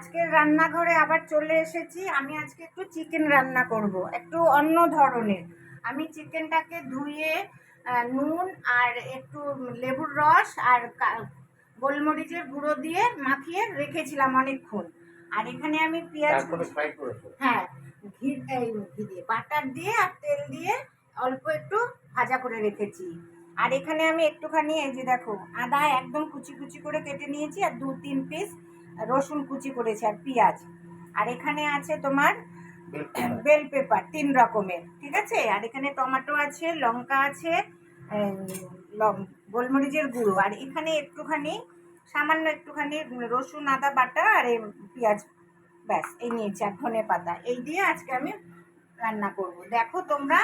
আজকের রান্নাঘরে আবার চলে এসেছি। আমি আজকে একটু চিকেন রান্না করব, একটু অন্য ধরনের। আমি চিকেনটাকে ধুয়ে নুন আর একটু লেবুর রস আর গোলমরিচের গুঁড়ো দিয়ে মাখিয়ে রেখেছিলাম অনেকক্ষণ। আর এখানে আমি পেঁয়াজ, হ্যাঁ, ঘি দিয়ে বাটার দিয়ে আর তেল দিয়ে অল্প একটু ভাজা করে রেখেছি। আর এখানে আমি একটুখানি এই যে দেখো আদা একদম কুচি কুচি করে কেটে নিয়েছি, আর 2-3 পিস রসুন কুচি করেছি, আর পেঁয়াজ। আর এখানে আছে তোমার বেল পেপার 3 রকমের, ঠিক আছে। আর এখানে টমেটো আছে, লঙ্কা আছে, গোলমরিচের গুঁড়ো। আর এখানে একটুখানি সামান্য একটুখানি রসুন আদা বাটা আর পেঁয়াজ, ব্যাস এই নিয়েছি। আর ধনে পাতা, এই দিয়ে আজকে আমি রান্না করব। দেখো তোমরা,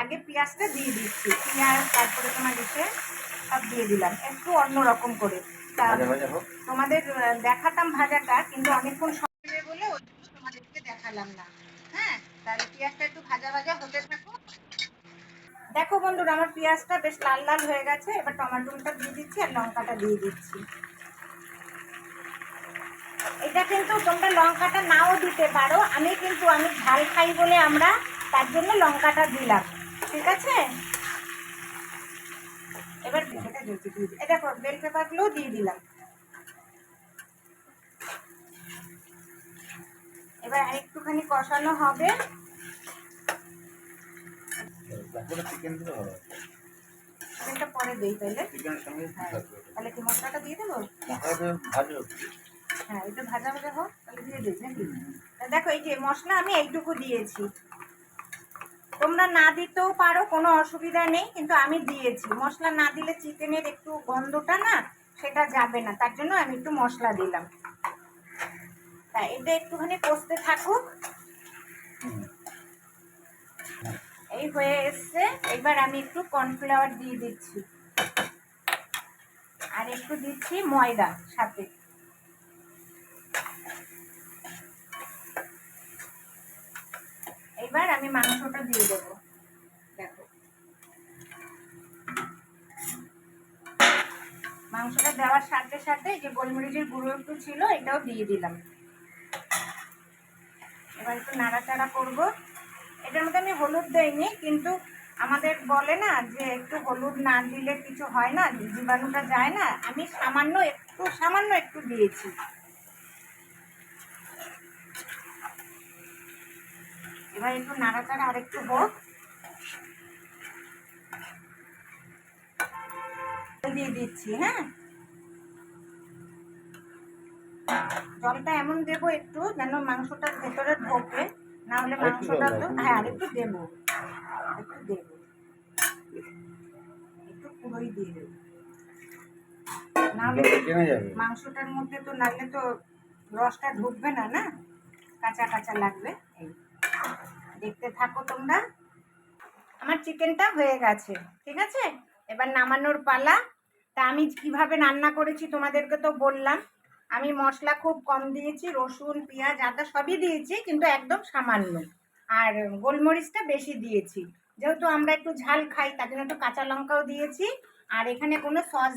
আগে পেঁয়াজটা দিয়ে দিচ্ছি, পেঁয়াজ তারপরে তোমার এসে সব দিয়ে দিলাম একটু অন্যরকম করে। তোমাদের দেখাতাম ভাজাটা, কিন্তু অনেকক্ষণ সময় বলে তোমাদেরকে দেখালাম না। হ্যাঁ, তাহলে পেঁয়াজটা একটু ভাজা ভাজা হতে থাকো। দেখো বন্ধুরা, আমার পেঁয়াজটা বেশ লাল লাল হয়ে গেছে। এবার টমেটোটা দিয়ে দিচ্ছি আর লঙ্কাটা দিয়ে দিচ্ছি। এটা কিন্তু তোমরা লঙ্কাটা নাও দিতে পারো, আমি ঝাল খাই বলে আমরা তার জন্য লঙ্কাটা দিলাম, ঠিক আছে। এবার এটা বেল পেপারগুলো দিয়ে দিলাম। এবার আরেকটুখানি কষানো হবে। চিকেনটা পরে দিই তাহলে, তাহলে কি মশলাটা দিয়ে দেবো? হ্যাঁ, এটা ভাজা ভাজা হোক, তাহলে দিয়ে দিই নাকি? দেখো এই যে মশলা আমি এইটুকু দিয়েছি, তোমরা না দিতেও পারো, কোনো অসুবিধা নেই, কিন্তু আমি দিয়েছি। মশলা না দিলে চিকেনের একটু গন্ধটা না সেটা যাবে না, তার জন্য আমি একটু মশলা দিলাম। তা এটা একটুখানি কষতে থাকুক। এই হয়ে এসছে। এবার আমি একটু কর্নফ্লাওয়ার দিয়ে দিচ্ছি, আর একটু দিচ্ছি ময়দা সাথে। এবার আমি মাংসটা দিয়ে দেবো। দেখো মাংসটা দেওয়ার সাথে সাথে যে গোলমরিচের গুঁড়ো একটু ছিল এটাও দিয়ে দিলাম। এবার একটু নাড়াচাড়া করবো। এটার মধ্যে আমি হলুদ দেইনি, কিন্তু আমাদের বলে না যে একটু হলুদ না দিলে কিছু হয় না, জীবাণুটা যায় না, আমি সামান্য একটু দিয়েছি। এবার একটু নাড়াচাড়া আরেকটু হোক, দিয়ে দিচ্ছি। হ্যাঁ, জলটা এমন দেবো একটু যেন মাংসটা ভেতরে ঢোকে, না হলে মাংসটা তো, হ্যাঁ আরেকটু দেবো, একটু পুরোই দিয়ে দেবো, নাহলে মাংসটার মধ্যে তো, নাহলে তো রসটা ঢুকবে না, না কাঁচা কাঁচা লাগবে। এই দেখতে থাকো তোমরা। আমার চিকেনটা হয়ে গেছে, ঠিক আছে। এবার নামানোর পালা। তা আমি কিভাবে রান্না করেছি তোমাদেরকে তো বললাম। আমি মশলা খুব কম দিয়েছি, রসুন পেঁয়াজ আদা সবই দিয়েছি, কিন্তু একদম সামান্য। আর গোলমরিচটা বেশি দিয়েছি, যেহেতু আমরা একটু ঝাল খাই, তার জন্য একটু কাঁচা লঙ্কাও দিয়েছি। আর এখানে কোনো সস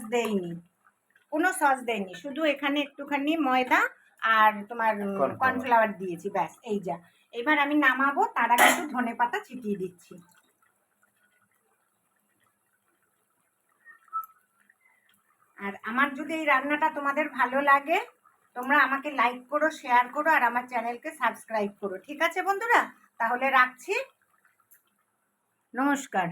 দেয়নি, শুধু এখানে একটুখানি ময়দা আর তোমার কর্নফ্লাওয়ার দিয়েছি, ব্যাস এই যা। এবার আমি নামাবো, তার আগে একটু ধনে পাতা ছিটিয়ে দিচ্ছি। আর আমার যদি এই রান্নাটা তোমাদের ভালো লাগে, তোমরা আমাকে লাইক করো, শেয়ার করো, আর আমার চ্যানেলকে সাবস্ক্রাইব করো, ঠিক আছে বন্ধুরা। তাহলে রাখছি, নমস্কার।